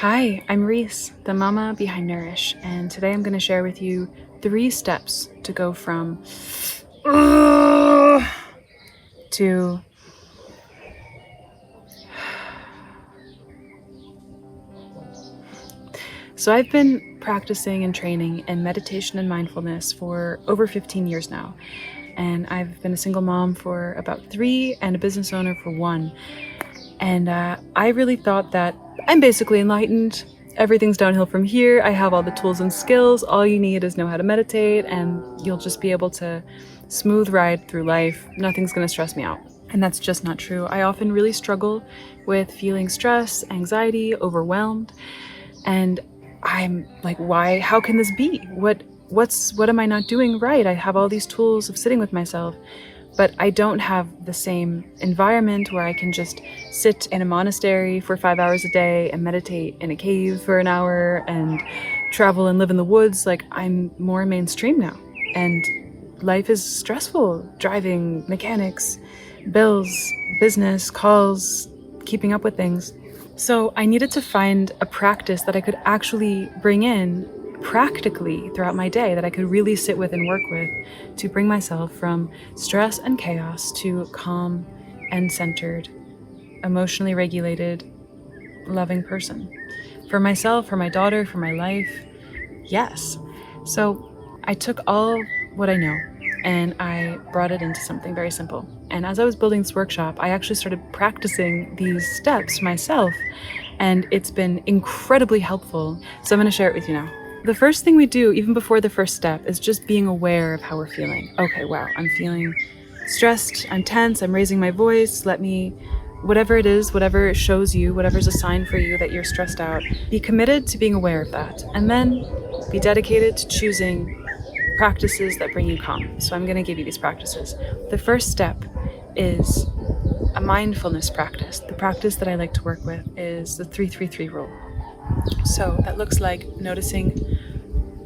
Hi, I'm Reese, the mama behind Nourish, and today I'm going to share with you 3 steps to go from to So I've been practicing and training in meditation and mindfulness for over 15 years now, and I've been a single mom for about 3 and a business owner for 1. And I really thought that I'm basically enlightened. Everything's downhill from here. I have all the tools and skills. All you need is know how to meditate and you'll just be able to smooth ride through life. Nothing's gonna stress me out. And that's just not true. I often really struggle with feeling stress, anxiety, overwhelmed. And I'm like, why? How can this be? What am I not doing right? I have all these tools of sitting with myself, but I don't have the same environment where I can just sit in a monastery for 5 hours a day and meditate in a cave for an hour and travel and live in the woods. Like, I'm more mainstream now, and life is stressful. Driving, mechanics, bills, business, calls, keeping up with things. So I needed to find a practice that I could actually bring in practically throughout my day, that I could really sit with and work with to bring myself from stress and chaos to calm and centered, emotionally regulated, loving person. For myself, for my daughter, for my life, yes. So I took all what I know and I brought it into something very simple. And as I was building this workshop, I actually started practicing these steps myself, and it's been incredibly helpful. So I'm going to share it with you now. The first thing we do, even before the first step, is just being aware of how we're feeling. Okay, wow, I'm feeling stressed, I'm tense, I'm raising my voice. Whatever it is, whatever shows you, whatever's a sign for you that you're stressed out, be committed to being aware of that. And then be dedicated to choosing practices that bring you calm. So I'm going to give you these practices. The first step is a mindfulness practice. The practice that I like to work with is the 3-3-3 rule. So that looks like noticing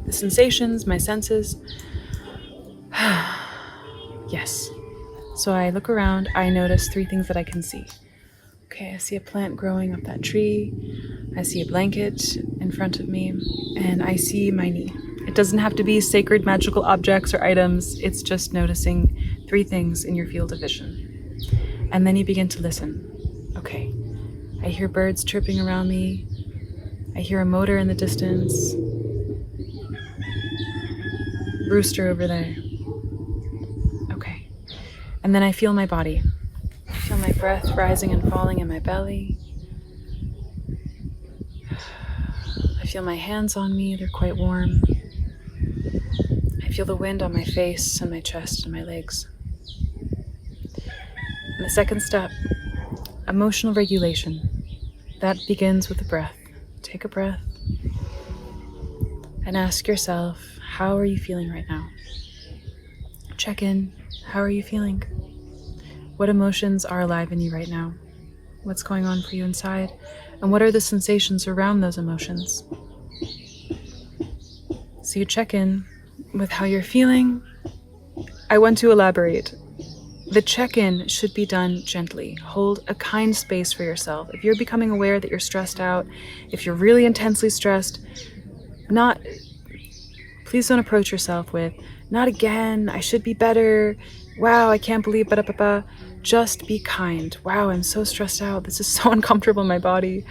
the sensations, my senses. Yes. So I look around, I notice 3 things that I can see. Okay, I see a plant growing up that tree. I see a blanket in front of me, and I see my knee. It doesn't have to be sacred magical objects or items. It's just noticing 3 things in your field of vision. And then you begin to listen. Okay, I hear birds chirping around me. I hear a motor in the distance. Rooster over there. Okay. And then I feel my body. I feel my breath rising and falling in my belly. I feel my hands on me. They're quite warm. I feel the wind on my face and my chest and my legs. And the second step, emotional regulation. That begins with the breath. Take a breath and ask yourself, how are you feeling right now? Check in. How are you feeling? What emotions are alive in you right now? What's going on for you inside? And what are the sensations around those emotions? So you check in with how you're feeling. I want to elaborate. The check-in should be done gently. Hold a kind space for yourself. If you're becoming aware that you're stressed out, if you're really intensely stressed, please don't approach yourself with, not again, I should be better, wow, I can't believe, ba-da-ba-ba. Just be kind. Wow, I'm so stressed out. This is so uncomfortable in my body.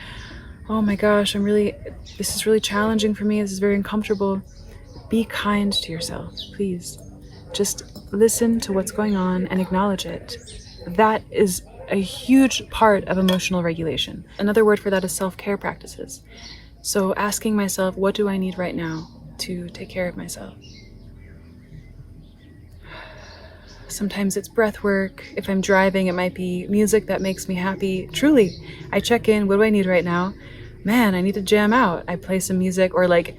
Oh my gosh, this is really challenging for me. This is very uncomfortable. Be kind to yourself, please. Just listen to what's going on and acknowledge it. That is a huge part of emotional regulation. Another word for that is self-care practices. So asking myself, what do I need right now to take care of myself? Sometimes it's breath work. If I'm driving, it might be music that makes me happy. Truly, I check in, what do I need right now? Man, I need to jam out. I play some music, or like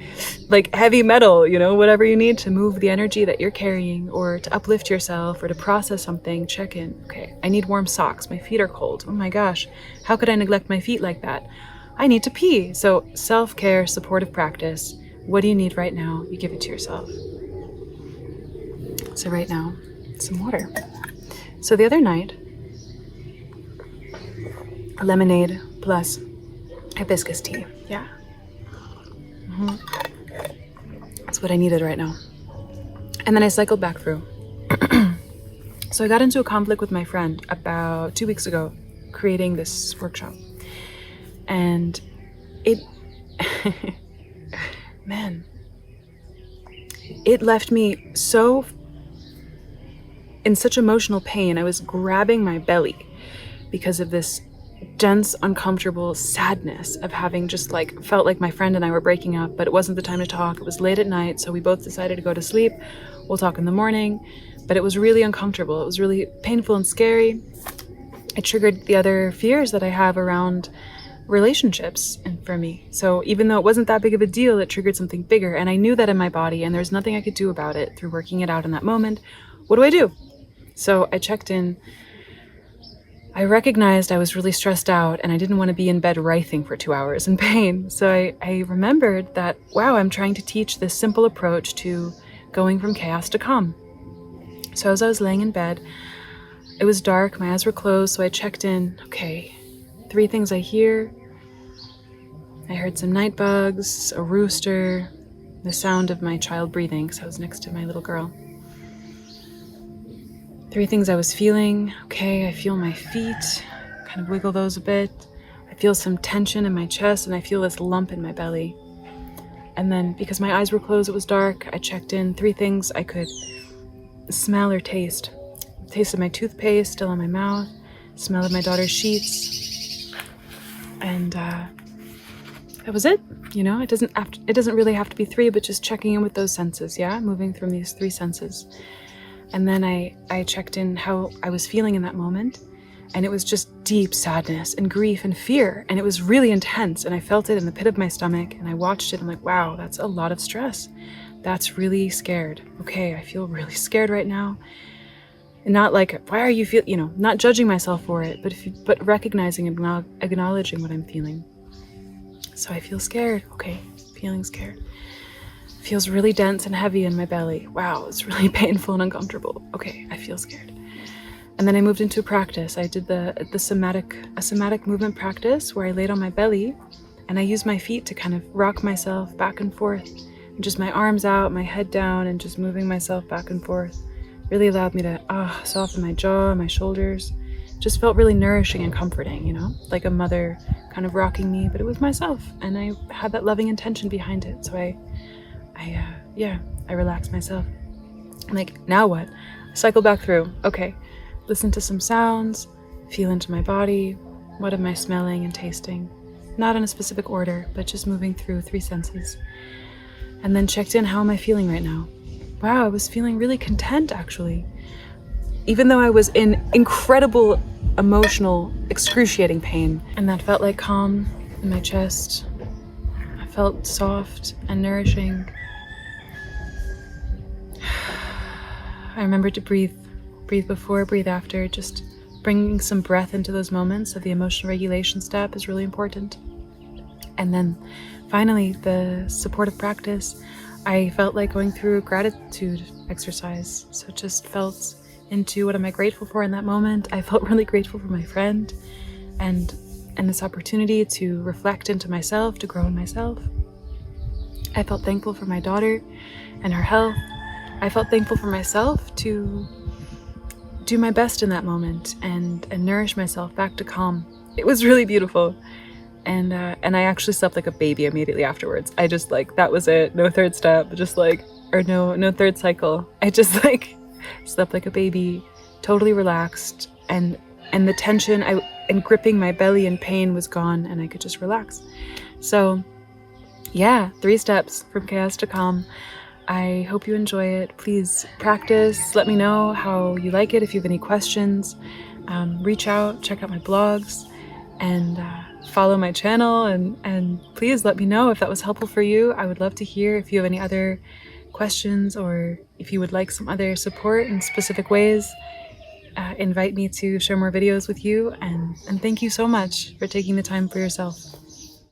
heavy metal, whatever you need to move the energy that you're carrying, or to uplift yourself, or to process something. Check in. Okay, I need warm socks. My feet are cold. Oh my gosh, how could I neglect my feet like that? I need to pee. So self-care, supportive practice. What do you need right now? You give it to yourself. So right now, some water. So the other night, a lemonade plus hibiscus tea. Yeah. That's what I needed right now. And then I cycled back through. So I got into a conflict with my friend about 2 weeks ago, creating this workshop. And it, man, it left me in such emotional pain. I was grabbing my belly because of this dense, uncomfortable sadness of having just like felt like my friend and I were breaking up, but it wasn't the time to talk. It was late at night, so we both decided to go to sleep. We'll talk in the morning. But it was really uncomfortable. It was really painful and scary. It triggered the other fears that I have around relationships and for me. So even though it wasn't that big of a deal, it triggered something bigger. And I knew that in my body, and there's nothing I could do about it through working it out in that moment. What do I do? So I checked in. I recognized I was really stressed out and I didn't want to be in bed writhing for 2 hours in pain. So I remembered that, wow, I'm trying to teach this simple approach to going from chaos to calm. So as I was laying in bed, it was dark, my eyes were closed, so I checked in. Okay, 3 things I hear. I heard some night bugs, a rooster, the sound of my child breathing, because I was next to my little girl. 3 things I was feeling. Okay, I feel my feet, kind of wiggle those a bit. I feel some tension in my chest, and I feel this lump in my belly. And then, because my eyes were closed, it was dark, I checked in. 3 things I could smell or taste. Taste of my toothpaste still in my mouth, smell of my daughter's sheets, and that was it. You know, it doesn't really have to be 3, but just checking in with those senses. Yeah, moving from these 3 senses. And then I checked in how I was feeling in that moment, and it was just deep sadness and grief and fear, and it was really intense, and I felt it in the pit of my stomach, and I watched it. I'm like, wow, that's a lot of stress. That's really scared. Okay, I feel really scared right now. And not like, why are you not judging myself for it, but recognizing and acknowledging what I'm feeling. So I feel scared. Okay, feeling scared. Feels really dense and heavy in my belly. Wow, it's really painful and uncomfortable. Okay, I feel scared. And then I moved into a practice. I did a somatic movement practice where I laid on my belly and I used my feet to kind of rock myself back and forth. And just my arms out, my head down, and just moving myself back and forth really allowed me to soften my jaw, my shoulders. Just felt really nourishing and comforting, you know, like a mother kind of rocking me, but it was myself, and I had that loving intention behind it. So I relaxed myself. Like, now what? Cycle back through. Okay, listen to some sounds, feel into my body. What am I smelling and tasting? Not in a specific order, but just moving through 3 senses. And then checked in, how am I feeling right now? Wow, I was feeling really content, actually. Even though I was in incredible, emotional, excruciating pain. And that felt like calm in my chest. I felt soft and nourishing. I remembered to breathe before, breathe after. Just bringing some breath into those moments of the emotional regulation step is really important. And then finally, the supportive practice, I felt like going through a gratitude exercise. So just felt into what am I grateful for in that moment. I felt really grateful for my friend and this opportunity to reflect into myself, to grow in myself. I felt thankful for my daughter and her health. I felt thankful for myself to do my best in that moment and nourish myself back to calm. It was really beautiful. And I actually slept like a baby immediately afterwards. I just that was it. No 3rd step, no 3rd cycle. I just slept like a baby, totally relaxed, and the tension and gripping my belly in pain was gone, and I could just relax. So yeah, 3 steps from chaos to calm. I hope you enjoy it. Please practice. Let me know how you like it. If you have any questions, reach out, check out my blogs, and follow my channel, and please let me know if that was helpful for you. I would love to hear if you have any other questions, or if you would like some other support in specific ways. Invite me to share more videos with you, and thank you so much for taking the time for yourself.